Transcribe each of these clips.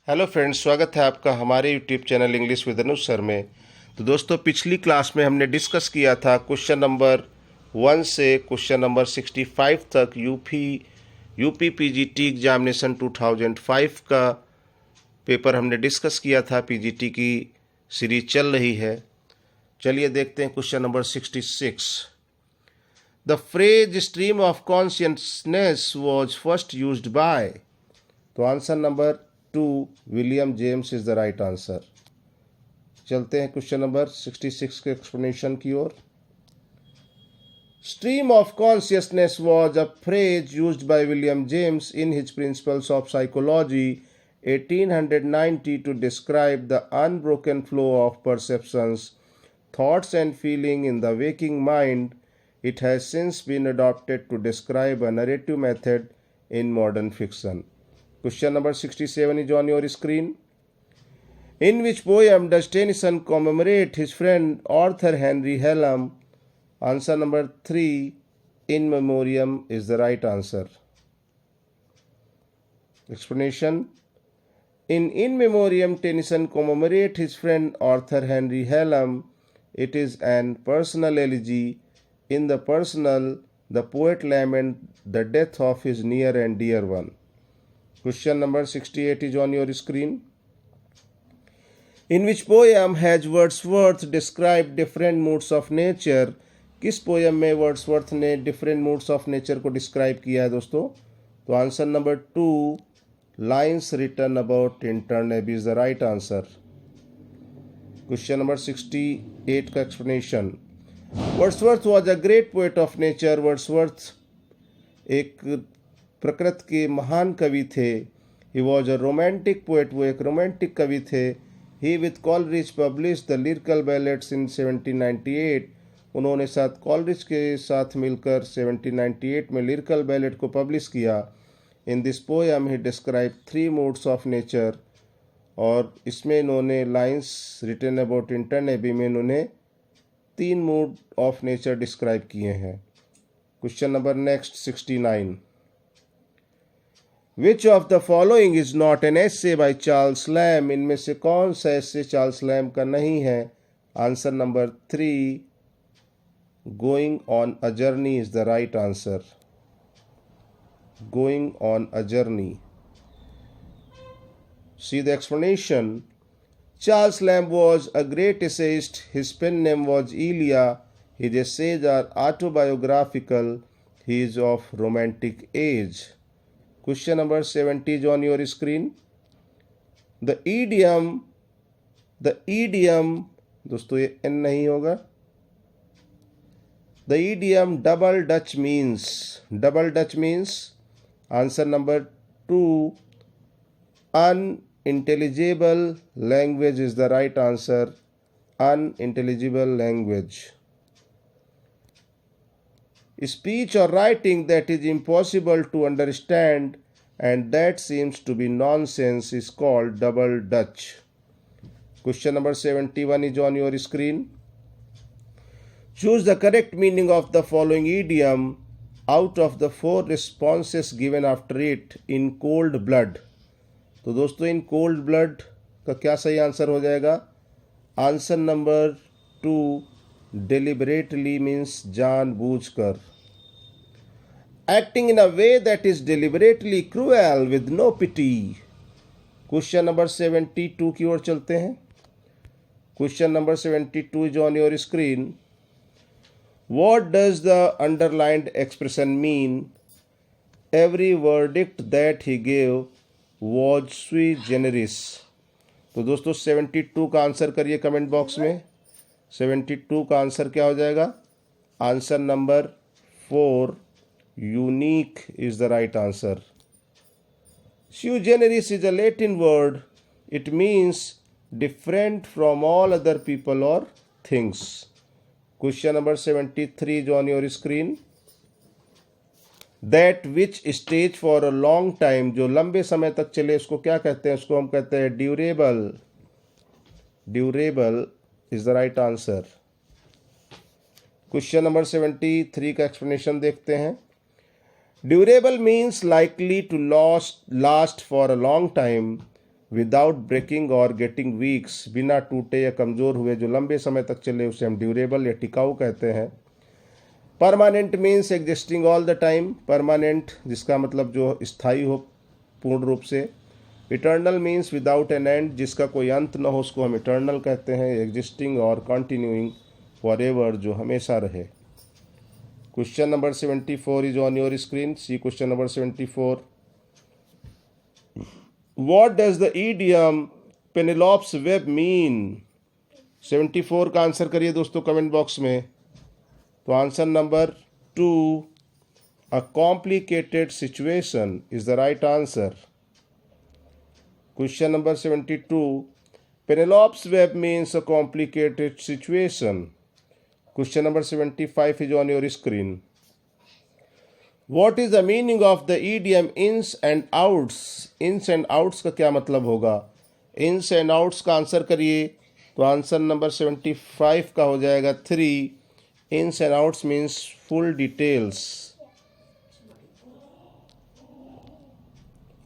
Hello friends, स्वागत है आपका हमारे YouTube channel English with Anuj sir में। तो दोस्तों, पिछली क्लास में हमने डिस्कस किया था क्वेश्चन नंबर 1 से क्वेश्चन नंबर 65 तक यूपी पीजीटी एग्जामिनेशन 2005 का पेपर हमने डिस्कस किया था। पीजीटी की सीरीज चल रही है। चलिए देखते हैं question number 66। The phrase stream of consciousness was first used by. तो answer number 2 William James is the right answer. चलते हैं क्वेश्चन नंबर 66 के एक्सप्लेनेशन की ओर। Stream of consciousness was a phrase used by William James in his principles of psychology 1890 to describe the unbroken flow of perceptions, thoughts and feeling in the waking mind. It has since been adopted to describe a narrative method in modern fiction. Question number 67 is on your screen. In which poem does Tennyson commemorate his friend Arthur Henry Hallam? Answer number 3, In Memoriam is the right answer. Explanation. In Memoriam, Tennyson commemorate his friend Arthur Henry Hallam. It is an personal elegy. In the personal, the poet lament the death of his near and dear one. Question number 68 is on your screen. In which poem has Wordsworth described different moods of nature? किस poem में Wordsworth ने different moods of nature को describe किया है दोस्तों? तो answer number 2, lines written about Tintern Abbey is the right answer. Question number 68 का explanation. Wordsworth was a great poet of nature. Wordsworth एक प्रकृति के महान कवि थे। He was a romantic poet, वो एक रोमांटिक कवि थे। He with Coleridge publish the lyrical ballads in 1798। उन्होंने साथ कॉलरिज के साथ मिलकर 1798 में लिरिकल बैलेट को पब्लिश किया। In this poem he describe 3 moods of nature. और इसमें इन्होंने lines written about Tintern abbey में इन्होंने 3 मूड ऑफ नेचर डिस्क्राइब किए हैं। Question number next 69। Which of the following is not an essay by Charles Lamb? इनमें से कौन सा essay चार्ल्स लैम्ब का नहीं है? Answer number 3, Going on a Journey is the right answer. Going on a Journey. See the explanation. Charles Lamb was a great essayist. His pen name was Elia. His essays are autobiographical. He is of romantic age. Question number 70 is on your screen. The idiom दोस्तों ये n नहीं होगा। The idiom double Dutch means answer number 2, unintelligible language is the right answer. Unintelligible language. Speech or writing that is impossible to understand and that seems to be nonsense is called double Dutch. Question number 71 is on your screen. Choose the correct meaning of the following idiom out of the 4 responses given after it in cold blood. तो दोस्तों इन cold blood का क्या सही answer हो जाएगा? Answer number 2, deliberately means जानबूझकर। Acting in a way that is deliberately cruel with no pity. Question number 72 की ओर चलते हैं। Question number 72 is on your screen. What does the underlined expression mean? Every verdict that he gave was sui generis. तो दोस्तों 72 का answer करिए comment box में। 72 का आंसर क्या हो जाएगा? Answer number 4, unique is the right answer. Sui generis is a Latin word. It means different from all other people or things. Question number 73 is on your screen. That which stays for a long time, जो लंबे समय तक चले उसको क्या कहते हैं? उसको हम कहते हैं durable. Durable is the right answer. Question number 73 का एक्सप्लेनेशन देखते हैं। Durable means likely to last for a long time. Without breaking और गेटिंग वीक्स, बिना टूटे या कमज़ोर हुए जो लंबे समय तक चले उसे हम ड्यूरेबल या टिकाऊ कहते हैं। Permanent means existing all the time, permanent जिसका मतलब जो स्थायी हो पूर्ण रूप से। Eternal means without an and, जिसका कोई अंत न हो उसको हम इटर्नल कहते हैं। एग्जिस्टिंग और कंटिन्यूइंग फॉरएवर, जो हमेशा रहे। Question number 74 is on your screen. See question number 74। What does the idiom Penelope's web mean? 74 का आंसर करिए दोस्तों कमेंट बॉक्स में। तो answer number 2, a complicated situation is the right answer. Question number 72, Penelope's web means a complicated situation. Question number 75 is on your screen. What is the meaning of the idiom ins and outs? Ins and outs का क्या मतलब होगा? Ins and outs का answer करिए। तो answer number 75 का हो जाएगा 3. Ins and outs means full details.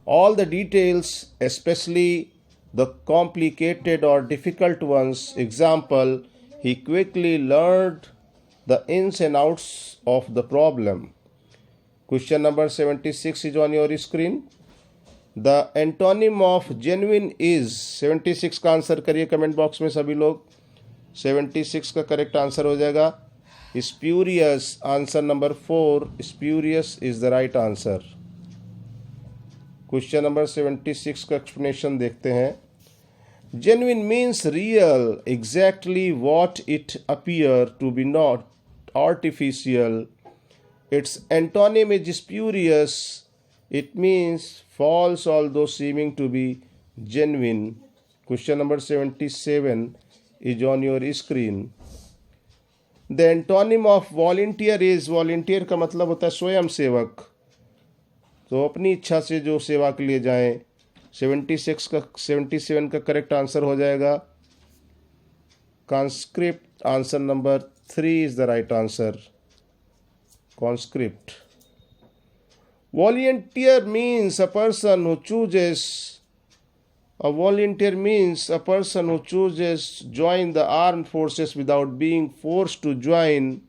All the details, especially the complicated or difficult ones. Example, he quickly learned the ins and outs of the problem. Question number 76 is on your screen. The antonym of genuine is, 76 का answer करिए comment box में सभी लोग। 76 का correct answer हो जाएगा spurious. Answer number 4, spurious is the right answer. Question number 76 का explanation देखते हैं। Genuine means real, exactly what it appear to be, not artificial. Its antonym is spurious. It means false although seeming to be genuine. Question number 77 is on your screen. The antonym of volunteer is, volunteer का मतलब होता है स्वयं सेवक, तो अपनी इच्छा से जो सेवा के लिए जाएं। 77 का करेक्ट आंसर हो जाएगा conscript. Answer number 3 is the right answer. Conscript. Volunteer means a person who chooses. A volunteer means a person who chooses join the armed forces without being forced to join.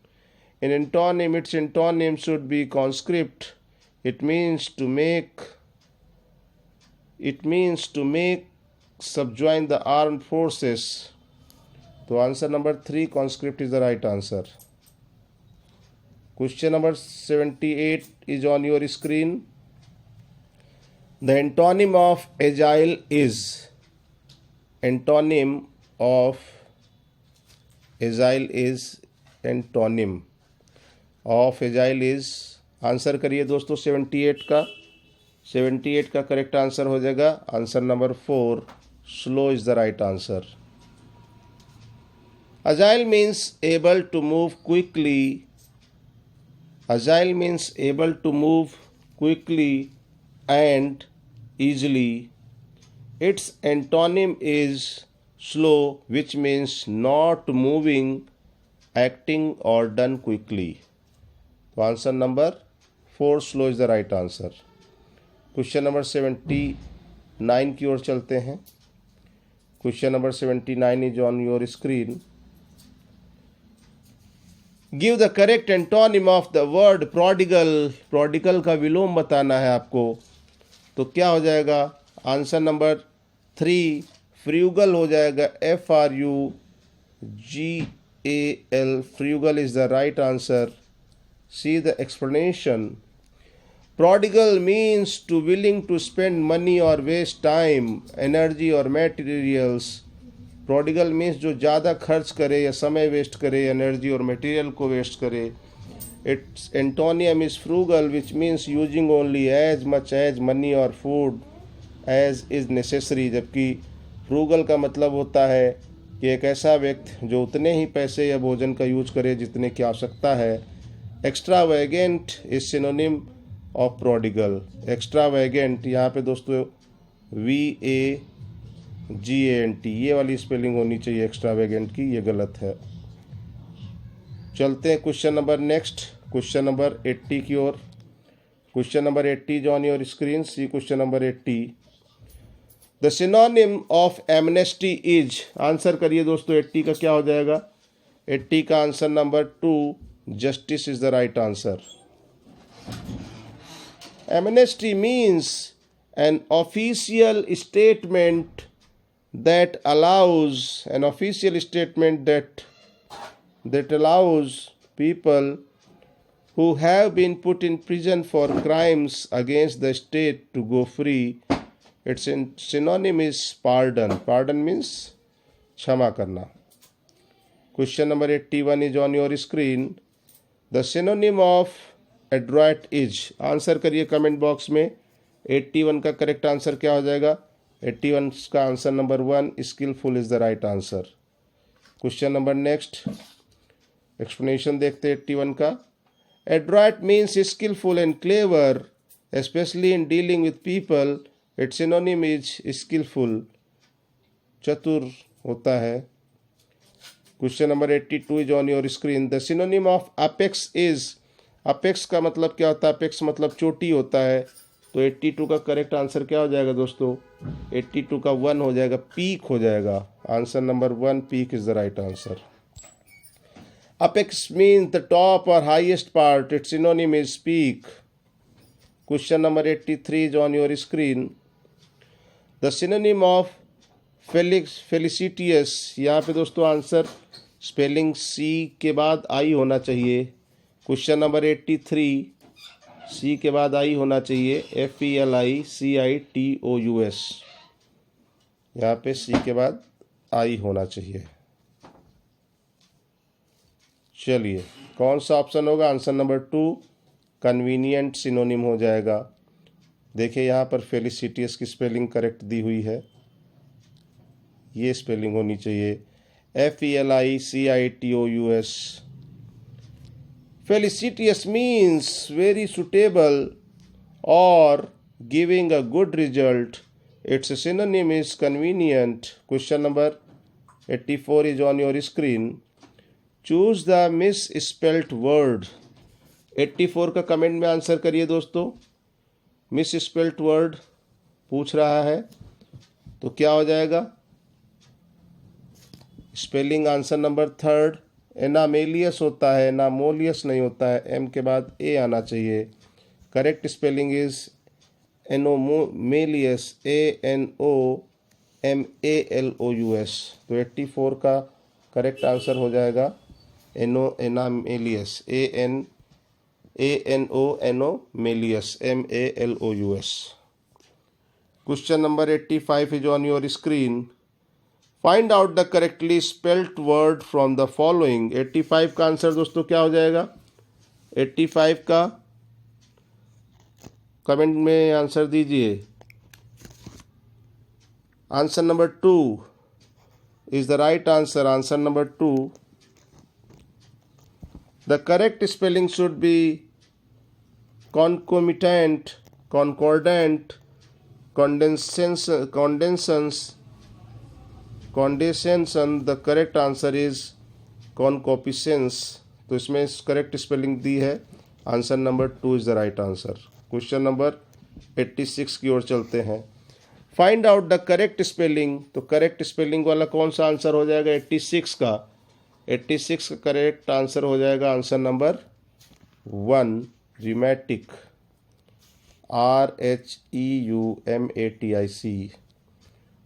In antonym, its antonym should be conscript. It means to make subjoin the armed forces. So answer number 3, conscript is the right answer. Question number 78 is on your screen. The antonym of agile is, antonym of agile is, antonym of agile is, answer करिए दोस्तों 78 का। 78 का correct answer हो जाएगा answer number 4, slow is the right answer. Agile means able to move quickly. Agile means able to move quickly and easily. Its antonym is slow, which means not moving, acting or done quickly. So answer number 4, slow is the right answer. Question number 79 की ओर चलते हैं। Question number 79 is on your screen. Give the correct antonym of the word prodigal. prodigal का विलोम बताना है आपको, तो क्या हो जाएगा आंसर नंबर 3, फ्रूगल हो जाएगा FRUGAL. Frugal is the right answer. See the explanation. Prodigal means to willing to spend money or waste time, energy or materials. Prodigal means जो ज़्यादा खर्च करे या समय वेस्ट करे, एनर्जी और मटेरियल को वेस्ट करे। Its antonym is frugal, which means using only as much as money और फूड एज इज़ नेसेसरी। जबकि फ्रूगल का मतलब होता है कि एक ऐसा व्यक्ति जो उतने ही पैसे या भोजन का यूज करे जितने की आवश्यकता है। एक्स्ट्रावैगेंट इज सिनोनिम ऑफ प्रोडिगल। एक्स्ट्रावैगेंट यहाँ पे दोस्तों VAGANT ये वाली स्पेलिंग होनी चाहिए एक्स्ट्रावैगेंट की, ये गलत है। चलते हैं question number next, question number 80 की ओर। Question number 80 on your screen. See question number 80। The synonym of amnesty is, answer करिए दोस्तों, 80 का क्या हो जाएगा? 80 का answer number 2, justice is the right answer. Amnesty means an official statement that allows people who have been put in prison for crimes against the state to go free. Its synonym is pardon. Pardon means क्षमा करना। Question number 81 is on your screen. The synonym of adroit is, answer करिए comment box में। 81 का correct answer क्या हो जाएगा? 81 का answer number 1, skillful is the right answer. Question number next, explanation देखते हैं 81 का। Adroit means skillful and clever specially in dealing with people. Its synonym is skillful, चतुर होता है। Question number 82 is on your screen. The synonym of apex is, apex का मतलब क्या होता है? अपेक्स मतलब चोटी होता है। तो 82 का करेक्ट आंसर क्या हो जाएगा दोस्तों? 82 का 1 हो जाएगा, पीक हो जाएगा। Answer number 1, peak is the right answer. Apex means the top और highest part. It's synonym is peak. Question number 83 is on your screen. The synonym of felicitous, यहाँ पे दोस्तों आंसर स्पेलिंग सी के बाद आई होना चाहिए। क्वेश्चन नंबर 83, सी के बाद आई होना चाहिए, FELICITOUS, यहाँ पे सी के बाद आई होना चाहिए। चलिए कौन सा ऑप्शन होगा? आंसर नंबर 2, कन्वीनियंट सिनोनिम हो जाएगा। देखिए यहाँ पर फेलिसिटियस की स्पेलिंग करेक्ट दी हुई है, ये स्पेलिंग होनी चाहिए FELICITOUS। Felicitous means very suitable or giving a good result. Its synonym is convenient. Question number 84 is on your screen. Choose the misspelt word. 84 का कमेंट में आंसर करिए दोस्तों। मिसस्पेल्ट वर्ड पूछ रहा है, तो क्या हो जाएगा? स्पेलिंग आंसर नंबर 3, एनामेलियस होता है, एनामोलियस नहीं होता है, एम के बाद ए आना चाहिए। Correct spelling is anomalous, ANOMALOUS। तो 84 का करेक्ट आंसर हो जाएगा anomalous, anomalous, MALOUS। Question number 85 is on your screen. Find out the correctly spelt word from the following. 85 का आंसर दोस्तों क्या हो जाएगा? 85 का कमेंट में आंसर दीजिए। Answer number 2 is the right answer. Answer number 2, the correct spelling should be concomitant, concordant, condensation। The correct answer is concupiscence। तो इसमें करेक्ट स्पेलिंग दी है, answer number 2 is the right answer. Question number 86 की ओर चलते हैं। Find out the correct spelling. तो correct spelling वाला कौन सा आंसर हो जाएगा? 86 का। 86 का करेक्ट आंसर हो जाएगा answer number 1, rheumatic, RHEUMATIC।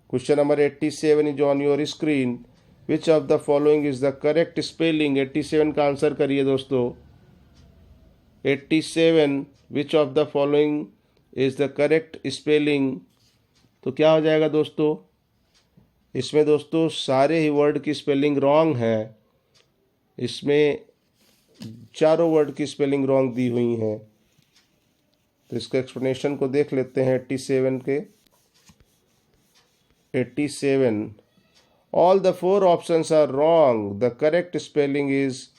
Question number 87 is on your screen. Which of the following is the correct spelling? 87 का आंसर करिए दोस्तों। 87, which of the following is the correct spelling? तो क्या हो जाएगा दोस्तों? इसमें दोस्तों सारे ही वर्ड की स्पेलिंग रॉन्ग है। इसमें चारों वर्ड की स्पेलिंग रॉन्ग दी हुई हैं। तो इसका एक्सप्लेनेशन को देख लेते हैं 87 के। 87, all the 4 options are wrong. The correct spelling is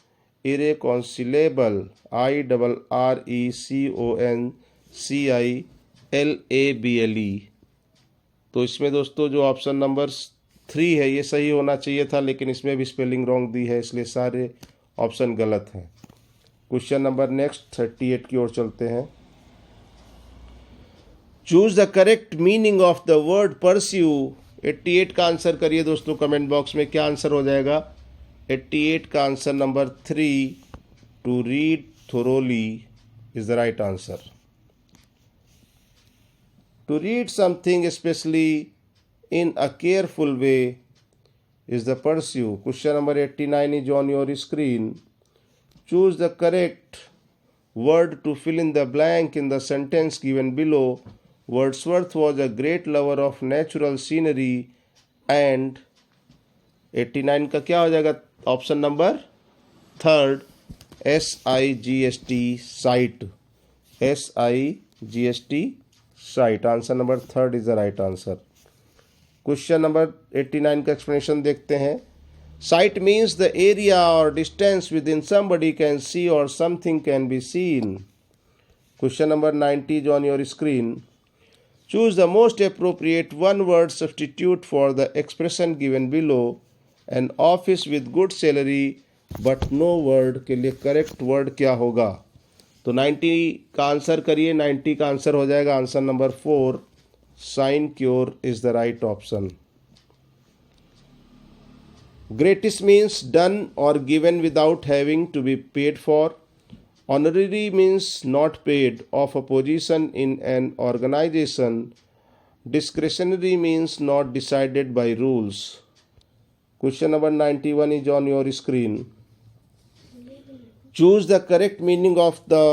irreconcilable, IRRECONCILABLE। तो इसमें दोस्तों जो ऑप्शन नंबर 3 है ये सही होना चाहिए था, लेकिन इसमें भी स्पेलिंग रॉन्ग दी है, इसलिए सारे ऑप्शन गलत हैं। क्वेश्चन नंबर नेक्स्ट 38 की ओर चलते हैं। Choose the correct meaning of the word pursue. 88 का आंसर करिए दोस्तों कमेंट बॉक्स में, क्या आंसर हो जाएगा? 88 का answer number 3, to read thoroughly is the right answer. To read something especially in a careful way is the pursuit. Question number 89 is on your screen. Choose the correct word to fill in the blank in the sentence given below. Wordsworth was a great lover of natural scenery and 89 का क्या हो जाएगा? Option number 3, SIGST sight. SIGST sight, answer number 3 is the right answer. Question number 89 का explanation देखते हैं। Sight means the area और distance within somebody can see और something can be seen. Question number 90 is on your screen. Choose the most appropriate one word substitute for the expression given below. An office with good salary but no work के लिए correct word क्या होगा? तो 90 का answer करिए। 90 का answer हो जाएगा answer number 4, sinecure is the right option. Gratis means done और given without having to be paid for. Honorary means not paid of a position in an organisation. Discretionary means not decided by rules. Question number 91 is on your screen. Choose the correct meaning of the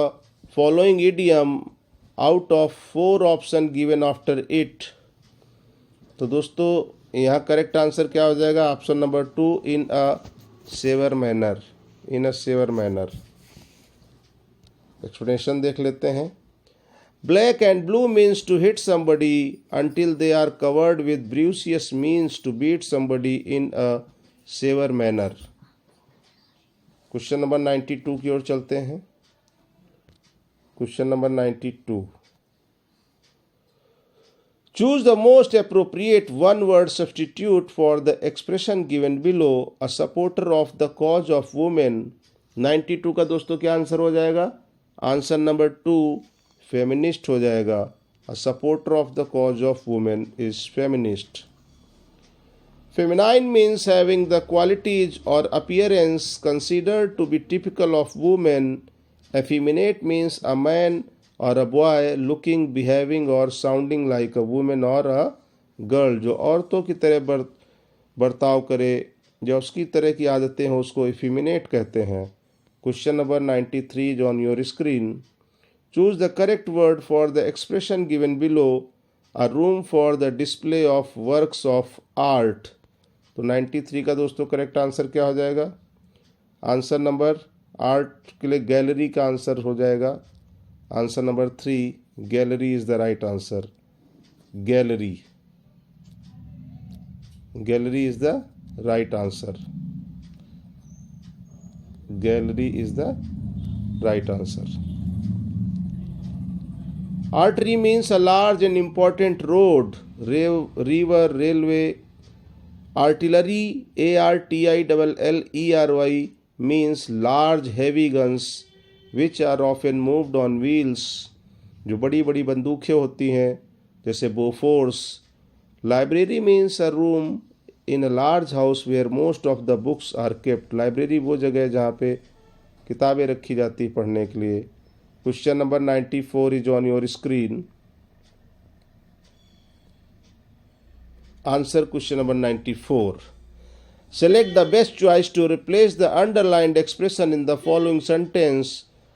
following idiom out of 4 options given after it. तो दोस्तों यहाँ correct answer क्या हो जाएगा? Option number 2, इन अ saver manner. इन अ saver manner. Explanation देख लेते हैं। Black and blue means to hit somebody until they are covered with bruises means to beat somebody in a severe manner. Question number 92 की ओर चलते हैं। Question number 92। Choose the most appropriate one word substitute for the expression given below. A supporter of the cause of women. 92 का दोस्तों क्या answer हो जाएगा? Answer number 2, feminist हो जाएगा। A supporter of the cause of women is feminist. Feminine means having the qualities और appearance considered to be typical of women. Effeminate means a man और a boy looking, behaving और sounding like a women और a girl, जो औरतों की तरह बर्ताव करे, जो उसकी तरह की आदतें हों, उसको एफिमिनेट कहते हैं। Question number 93 is on your screen. Choose the correct word for the expression given below. A room for the display of works of art. तो 93 का दोस्तों करेक्ट आंसर क्या हो जाएगा? आंसर नंबर 8 के लिए गैलरी का आंसर हो जाएगा। Answer number 3, gallery is the right answer. Gallery, gallery is the right answer. Gallery is the right answer. Artery means a large and important road, river, railway. Artillery, ARTILLERY, means large heavy guns which are often moved on wheels. जो बड़ी बड़ी बंदूकें होती हैं जैसे Bofors. Library means a room in a large house where most of the books are kept. Library वो जगह है जहाँ पे किताबें रखी जाती हैं पढ़ने के लिए। Question number 94 is on your screen. Answer question number 94. Select the best choice to replace the underlined expression in the following sentence.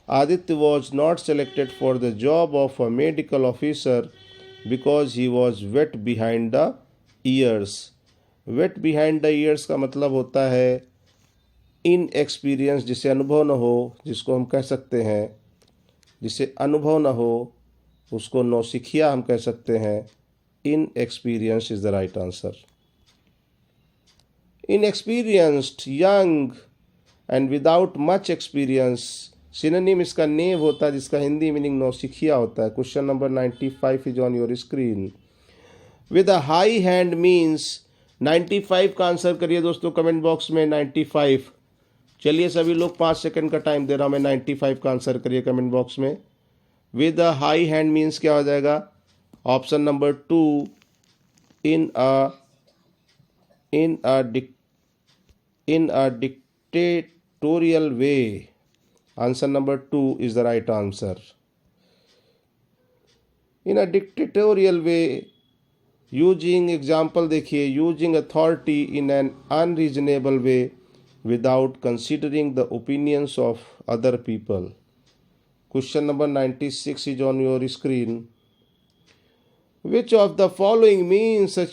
Aditya was not selected for the job of a medical officer because he was wet behind the ears. Wet behind the ears का मतलब होता है inexperience, जिसे अनुभव न हो, जिसको हम कह सकते हैं, जिसे अनुभव न हो उसको नौसिखिया हम कह सकते हैं। Inexperience is the right answer. Inexperienced, young and without much experience. Synonym इसका नेव होता है जिसका हिंदी मीनिंग नौसिखिया होता है। Question number 95 is on your screen. With a high hand means 95 का आंसर करिए दोस्तों कमेंट बॉक्स में। 95, चलिए सभी लोग 5 सेकंड का टाइम दे रहा हूँ मैं। 95 का आंसर करिए कमेंट बॉक्स में। With a high hand means क्या हो जाएगा? Option number 2, in a in a dictatorial way. Answer number 2 is the right answer. In a dictatorial way, using example देखिए, using authority in an unreasonable way without considering the opinions of other people. Question number 96 is on your screen. Which of the following means a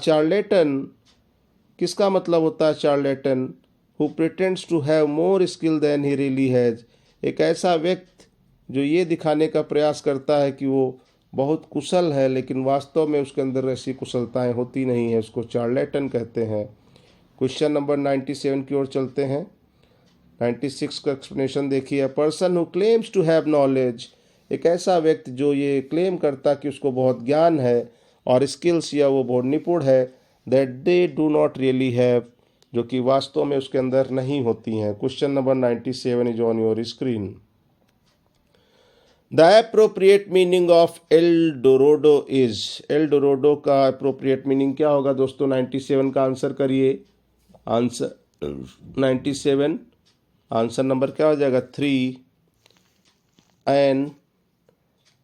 charlatan? किसका मतलब होता है charlatan? Who pretends to have more skill than he really has. एक ऐसा व्यक्ति जो ये दिखाने का प्रयास करता है कि वो बहुत कुशल है लेकिन वास्तव में उसके अंदर ऐसी कुशलताएं होती नहीं है, उसको चार्लेटन कहते हैं। क्वेश्चन नंबर 97 की ओर चलते हैं। 96 का एक्सप्लेनेशन देखिए। Person who claims to have knowledge, एक ऐसा व्यक्ति जो ये क्लेम करता कि उसको बहुत ज्ञान है और स्किल्स या वो बहुत निपुण है, that they do not really have, जो कि वास्तव में उसके अंदर नहीं होती हैं। Question number 97 is on your screen. The appropriate meaning of El Dorado is, El Dorado का एप्रोप्रिएट मीनिंग क्या होगा दोस्तों? 97 का आंसर करिए। आंसर 97, आंसर नंबर क्या हो जाएगा? 3, N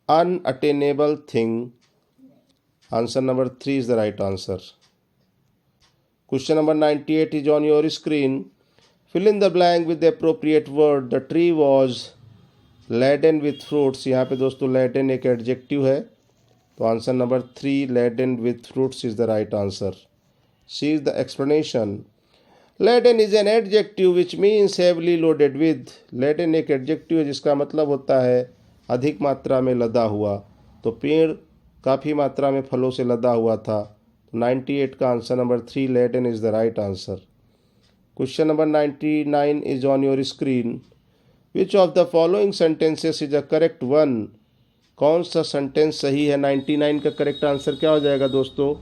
unattainable thing. Answer number 3 is the right answer. Question number 98 is on your screen. Fill in the blank with the appropriate word. The tree was laden with fruits. यहाँ पे दोस्तों laden एक adjective है, तो answer number 3 laden with fruits is the right answer. See the explanation. Laden is an adjective which means heavily loaded with. Laden एक adjective है जिसका मतलब होता है अधिक मात्रा में लदा हुआ, तो पेड़ काफ़ी मात्रा में फलों से लदा हुआ था। 98 का answer number 3 laden is the right answer. Question number 99 is on your screen. Which of the following sentences is a correct one? कौन सा सेंटेंस सही है? 99 का करेक्ट आंसर क्या हो जाएगा दोस्तों?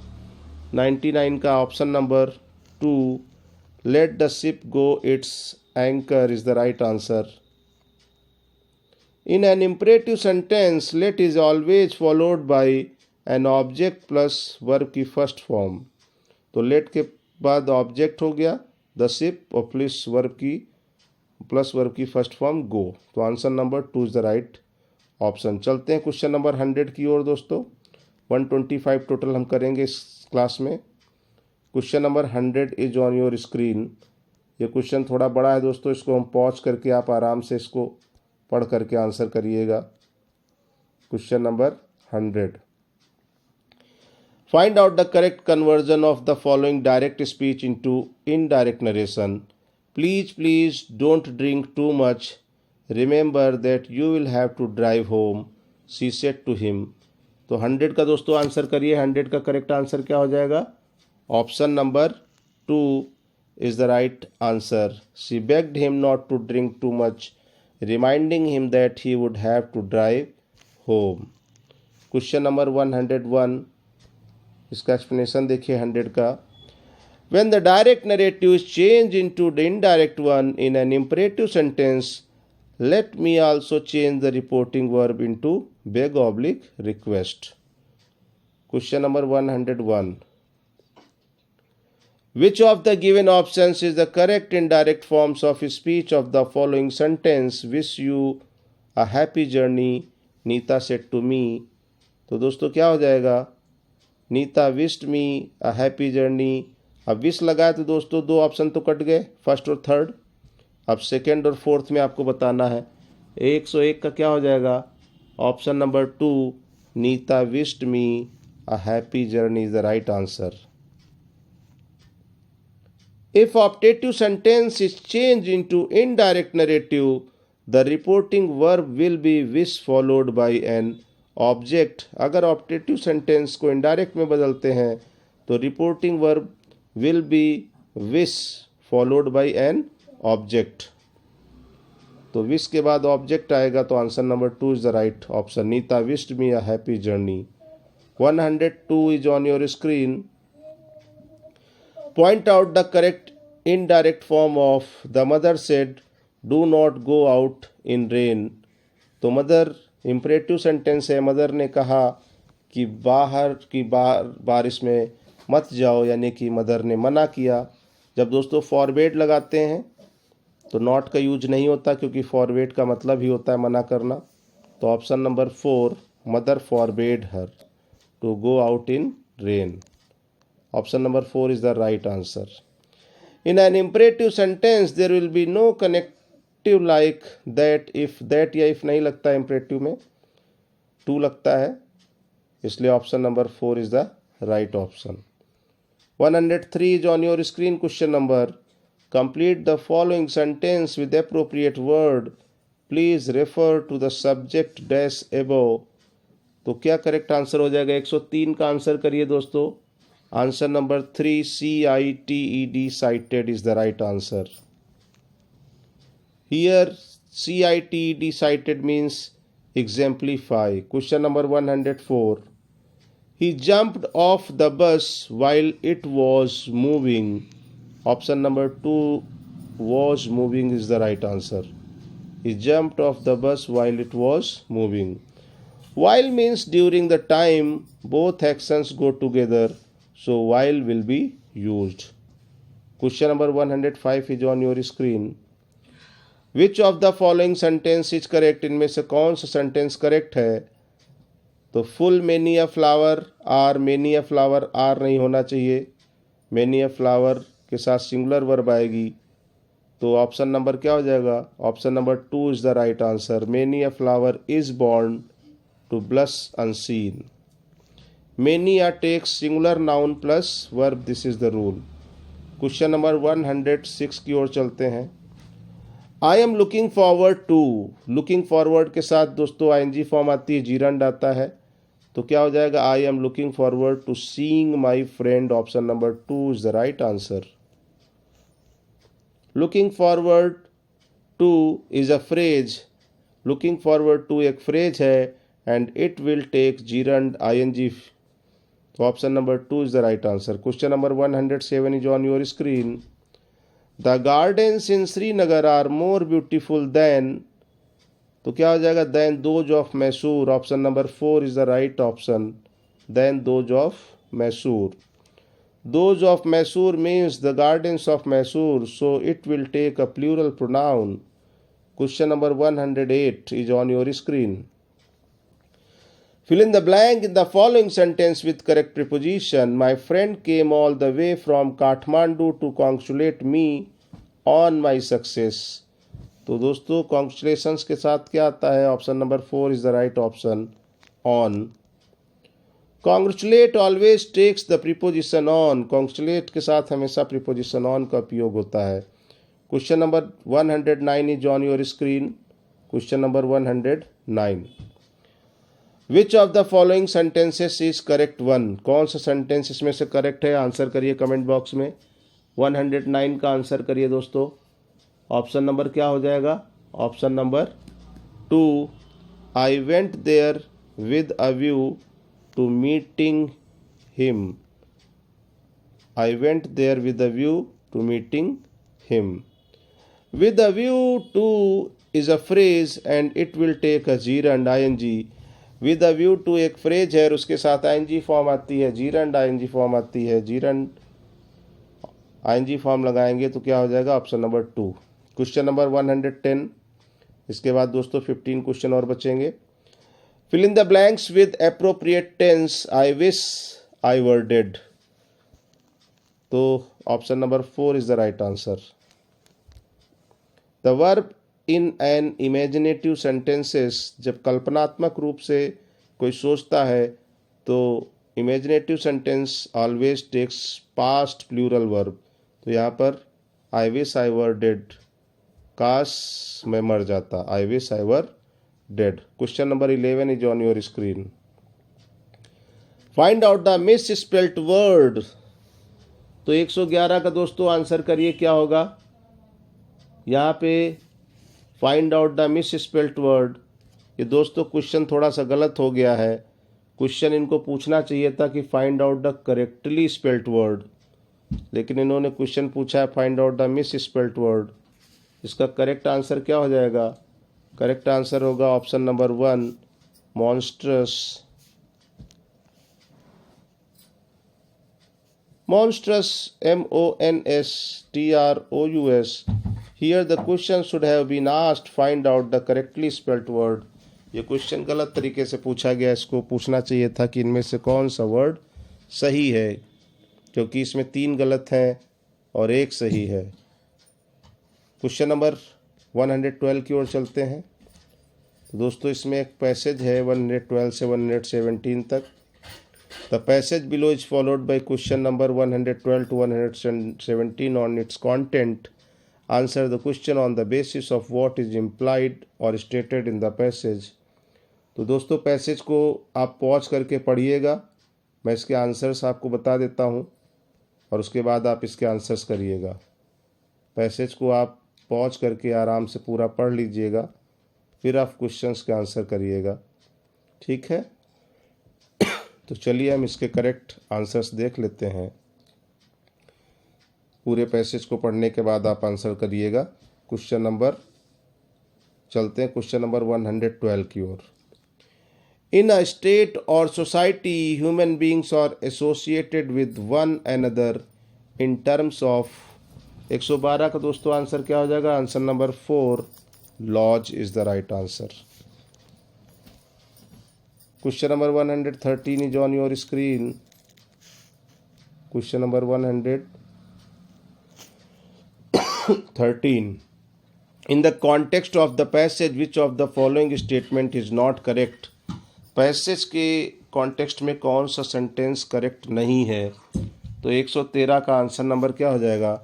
99 का option number 2, let the ship go it's anchor is the right answer. In an imperative sentence, let is always followed by an object plus verb की फर्स्ट फॉर्म। तो let के बाद ऑब्जेक्ट हो गया द शिप और plus verb की first form गो। तो answer number 2 is the right option. चलते हैं क्वेश्चन नंबर 100 की ओर दोस्तों। 125 टोटल हम करेंगे इस क्लास में। Question number 100 is on your screen. ये क्वेश्चन थोड़ा बड़ा है दोस्तों, इसको हम पॉज करके आप आराम से इसको पढ़ करके आंसर करिएगा। Question number 100। Find out the correct conversion of the following direct speech into indirect narration. Please don't drink too much, remember that you will have to drive home, she said to him. तो 100 का दोस्तों answer करिए। 100 का correct answer क्या हो जाएगा? Option number 2 is the right answer. She begged him not to drink too much, reminding him that he would have to drive home. Question number 101, इसका explanation देखिए 100 का। When the direct narrative is changed into the indirect one in an imperative sentence, let me also change the reporting verb into beg/request. Question number 101. Which of the given options is the correct indirect forms of speech of the following sentence? Wish you a happy journey, Neeta said to me. तो दोस्तों क्या हो जाएगा? Neeta wished me a happy journey. अब wish लगाए तो दोस्तों 2 option तो कट गए, फर्स्ट और थर्ड। अब सेकेंड और फोर्थ में आपको बताना है। 101 का क्या हो जाएगा? Option number 2, Neeta wished me a happy journey is the right answer. If optative sentence is changed into indirect narrative, the reporting verb will be wish followed by an object. अगर optative sentence को indirect में बदलते हैं तो reporting verb will be wish followed by an object. तो wish के बाद object आएगा, तो answer number 2 is the right option. Neeta wished me a happy journey. 102 is on your screen. Point out the correct indirect form of the mother said, do not go out in rain. तो mother imperative sentence है, mother ने कहा कि बारिश में मत जाओ, यानी कि मदर ने मना किया। जब दोस्तों फॉरबेड लगाते हैं तो नॉट का यूज नहीं होता, क्योंकि फॉरबेड का मतलब ही होता है मना करना। तो option number 4, mother forbade her to go out in rain. Option number 4 is the right answer. In an imperative sentence there will be no connective like that, if that या इफ नहीं लगता है इम्परेटिव में, to लगता है, इसलिए option number 4 is the right option. 103 is on your screen. Question number: complete the following sentence with appropriate word. Please refer to the subject dash above. तो क्या करेक्ट आंसर हो जाएगा? 103 का आंसर करिए दोस्तों। Answer number 3, CITED, cited is the right answer. Here CITED, cited means exemplify. Question number 104. He jumped off the bus while it was moving. Option number 2, was moving is the right answer. He jumped off the bus while it was moving. While means during the time, both actions go together, so while will be used. Question number 105 is on your screen. Which of the following sentence is correct? इनमें से कौन सा sentence correct है? तो full many a flower are, many a flower are नहीं होना चाहिए, many a flower के साथ सिंगुलर वर्ब आएगी। तो ऑप्शन नंबर क्या हो जाएगा? Option number 2 is the right answer. Many a flower is born to blush unseen. Many are takes singular noun plus verb, this is the rule. Question number 106 की ओर चलते हैं। I am looking forward to, looking forward के साथ दोस्तों ING form आती है, gerund आता है, तो क्या हो जाएगा? I am looking forward to seeing my friend. Option number 2 is the right answer. Looking forward to is a phrase, looking forward to एक फ्रेज है, and it will take gerund I N G. तो option number 2 is the right answer. Question number 107 is on your screen. The gardens in Srinagar are more beautiful than, तो क्या हो जाएगा? Than those of Mysore. Option number 4 is the right option. Then those of Mysore. Those of Mysore means the gardens of Mysore, so it will take a plural pronoun. Question number 108 is on your screen. Fill in the blank in the following sentence with correct preposition. My friend came all the way from Kathmandu to congratulate me on my success. तो दोस्तों congratulations के साथ क्या आता है? Option number 4 is the right option, on. Congratulate always takes the preposition on. Congratulate के साथ हमेशा preposition on का उपयोग होता है। Question number 109 is on your screen. Question number 109. Which of the following sentences is correct one? कौन सा sentence इसमें से करेक्ट है? आंसर करिए कमेंट बॉक्स में। 109 का आंसर करिए दोस्तों। ऑप्शन नंबर क्या हो जाएगा? Option number 2, I went there with a view to meeting him. I went there with a view to meeting him. With a view to is a phrase and it will take a gerund I N G. With a view to एक phrase है और उसके साथ ING form आती है, gerund ING form आती है, gerund ING form लगाएंगे तो क्या हो जाएगा? Option number 2। क्वेश्चन नंबर 110, इसके बाद दोस्तों 15 क्वेश्चन और बचेंगे। Fill in the blanks with appropriate tense. I wish I were dead, तो option number 4 is the right answer. The verb in an imaginative sentences, जब कल्पनात्मक रूप से कोई सोचता है तो imaginative sentence always takes past plural verb. तो यहाँ पर आई विश आई वर डेड, काश मैं मर जाता, आई wish I were dead. Question number 11 is on your screen. Find out the miss spelt word. तो 111 का दोस्तों आंसर करिए क्या होगा? यहाँ पे find out the miss spelt word, ये दोस्तों क्वेश्चन थोड़ा सा गलत हो गया है। क्वेश्चन इनको पूछना चाहिए था कि find out the correctly spelt word, लेकिन इन्होंने क्वेश्चन पूछा है find out the miss spelt word. इसका करेक्ट आंसर क्या हो जाएगा? करेक्ट आंसर होगा option number 1, monstrous, monstrous, monstrous. Here the question should have been asked, find out the correctly spelt word. ये क्वेश्चन गलत तरीके से पूछा गया, इसको पूछना चाहिए था कि इनमें से कौन सा वर्ड सही है, क्योंकि इसमें 3 गलत हैं और 1 सही है। क्वेश्चन नंबर 112 की ओर चलते हैं। तो दोस्तों इसमें एक पैसेज है 112 से 117 तक। The passage below is followed by question number 112 to 117 on it's content. Answer the question on the basis of what is implied और स्टेटेड इन द पैसेज। तो दोस्तों पैसेज को आप पॉज करके पढ़िएगा, मैं इसके आंसर्स आपको बता देता हूँ और उसके बाद आप इसके आंसर्स करिएगा। पैसेज को आप पॉज करके आराम से पूरा पढ़ लीजिएगा, फिर आप क्वेश्चंस के आंसर करिएगा, ठीक है। तो चलिए हम इसके करेक्ट आंसर्स देख लेते हैं। पूरे पैसेज को पढ़ने के बाद आप आंसर करिएगा। क्वेश्चन नंबर चलते हैं क्वेश्चन नंबर 112 की ओर। In a state or society, human beings are associated with one another in terms of 112 का दोस्तों आंसर क्या हो जाएगा? Answer number 4, lodge is the right answer. Question number 113 is on your screen. Question number 113, in the context of the passage which of the following statement is not correct? Passage के context में कौन सा sentence correct नहीं है? तो 113 का answer number क्या हो जाएगा?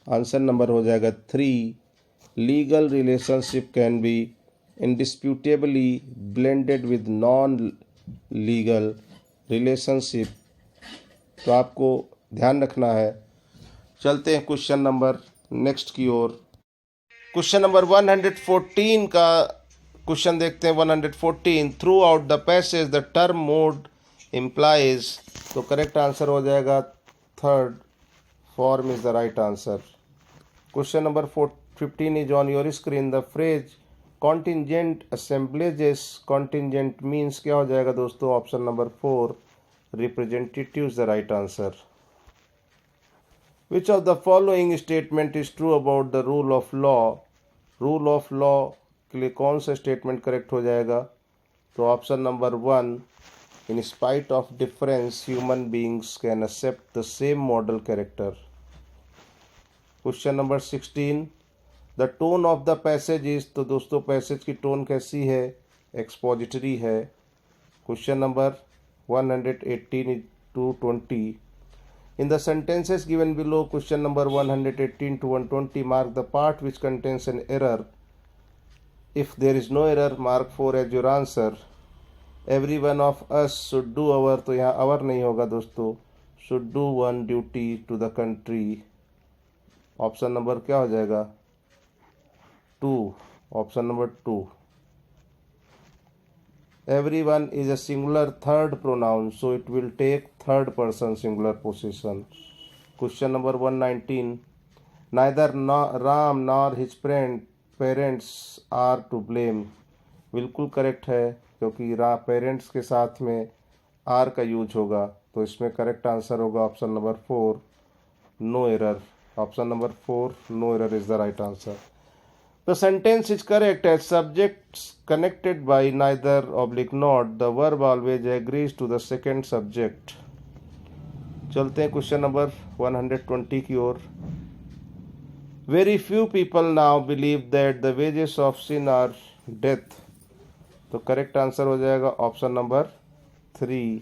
आंसर नंबर हो जाएगा 3, legal relationship can be indisputably blended with non legal relationship. तो आपको ध्यान रखना है। चलते हैं क्वेश्चन नंबर नेक्स्ट की ओर। क्वेश्चन नंबर 114 का क्वेश्चन देखते हैं। 114, throughout the passage the term mode implies. तो करेक्ट आंसर हो जाएगा 3rd, form is the right answer. Question number 15 is on your screen. The phrase contingent assemblages, contingent means क्या हो जाएगा दोस्तों? Option number 4, representative is the right answer. Which of the following statement is true about the rule of law? Rule of law के लिए कौन सा statement correct हो जाएगा? तो option number 1, in spite of difference human beings can accept the same model character. Question number 16, the tone of the passage is. तो दोस्तों passage की टोन कैसी है? एक्सपोजिटरी है। Question number 118 to 20, in the sentences given below, question number 118 to 120, mark the part which contains an error. If there is no error, mark 4 as your answer. Every one of us should do our, तो यहाँ our नहीं होगा दोस्तों, should do one duty to the country. Option number क्या हो जाएगा? 2, option number 2। Everyone is a singular third pronoun, so it will take 3rd person singular possession. Question number 119, neither Ram nor his parents are to blame. बिल्कुल correct है, क्योंकि parents के साथ में are का यूज होगा, तो इसमें करेक्ट आंसर होगा option number 4, no error. Option number 4, no error is the right answer. The sentence is correct as subjects connected by neither oblique not. The verb always agrees to the second subject. चलते हैं question number 120 की ओर। Very few people now believe that the wages of sin are death. तो correct answer हो जाएगा option number 3।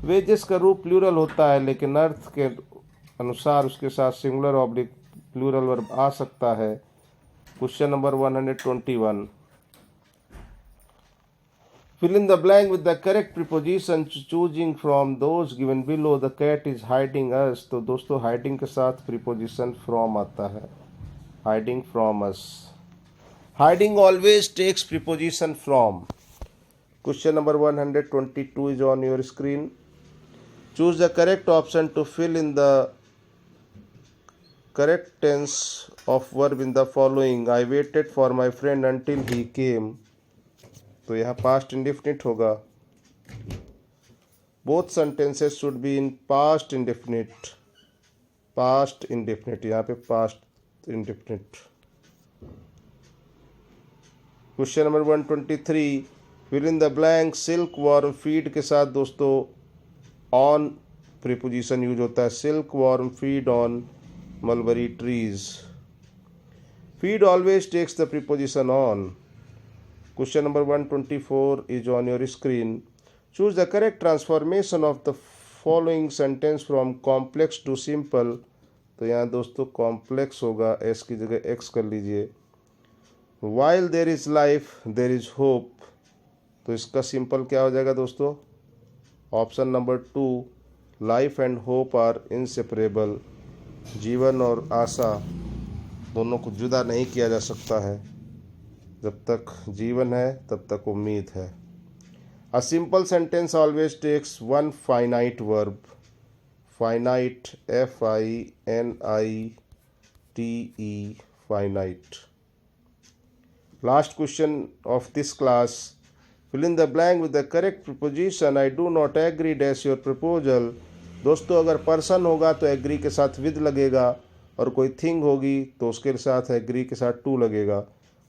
Wages का रूप plural होता है, लेकिन अर्थ के अनुसार उसके साथ सिंगुलर ऑब्लिक प्लूरल वर्ब आ सकता है। Question number 121, fill in the blank with the correct preposition choosing from those given below. The cat is hiding us. तो दोस्तों hiding के साथ preposition from आता है, hiding from us. Hiding always takes preposition from. Question number 122 is on your screen. Choose the correct option to fill in the correct tense of verb in the following. I waited for my friend until he came. तो यहाँ past indefinite होगा। Both sentences should be in past indefinite, यहाँ पे past indefinite. Question number 123, fill in the blank. Silkworm feed के साथ दोस्तों on preposition use होता है। Silkworm feed on mulberry trees. Feed always takes the preposition on. Question number 124 is on your screen. Choose the correct transformation of the following sentence from complex to simple. तो यहाँ दोस्तों complex होगा, S की जगह X कर लीजिए। While there is life there is hope, तो इसका सिंपल क्या हो जाएगा दोस्तों? Option number 2, life and hope are inseparable. जीवन और आशा दोनों को जुदा नहीं किया जा सकता है। जब तक जीवन है तब तक उम्मीद है। A simple sentence always takes one finite verb. Finite, FINITE, finite. Last question of this class. Fill in the blank with the correct preposition. I do not agree dash your proposal. दोस्तों अगर person होगा तो agree के साथ with लगेगा, और कोई thing होगी तो उसके साथ एग्री के साथ टू लगेगा।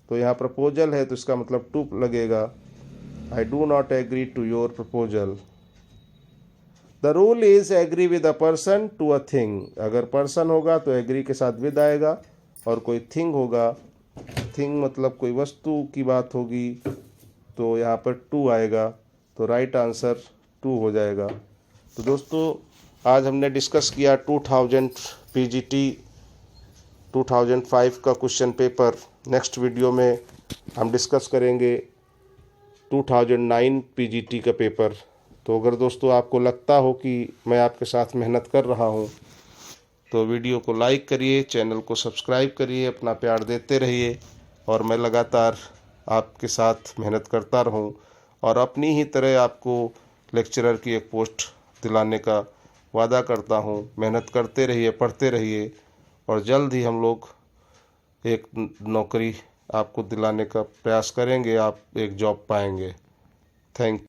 तो यहाँ प्रपोजल है तो इसका मतलब टू लगेगा। I do not agree to your proposal. The rule is agree with a person to a thing. अगर पर्सन होगा तो एग्री के साथ विद आएगा, और कोई थिंग होगा, थिंग मतलब कोई वस्तु की बात होगी, तो यहाँ पर टू आएगा। तो राइट आंसर टू हो जाएगा। तो दोस्तों आज हमने डिस्कस किया 2000 PGT 2005 का क्वेश्चन पेपर। नेक्स्ट वीडियो में हम डिस्कस करेंगे 2009 PGT का पेपर। तो अगर दोस्तों आपको लगता हो कि मैं आपके साथ मेहनत कर रहा हूँ तो वीडियो को लाइक करिए, चैनल को सब्सक्राइब करिए, अपना प्यार देते रहिए, और मैं लगातार आपके साथ मेहनत करता रहूं, और अपनी ही तरह आपको लेक्चरर की एक पोस्ट दिलाने का वादा करता हूं। मेहनत करते रहिए, पढ़ते रहिए, और जल्द ही हम लोग एक नौकरी आपको दिलाने का प्रयास करेंगे। आप एक जॉब पाएंगे। Thank you.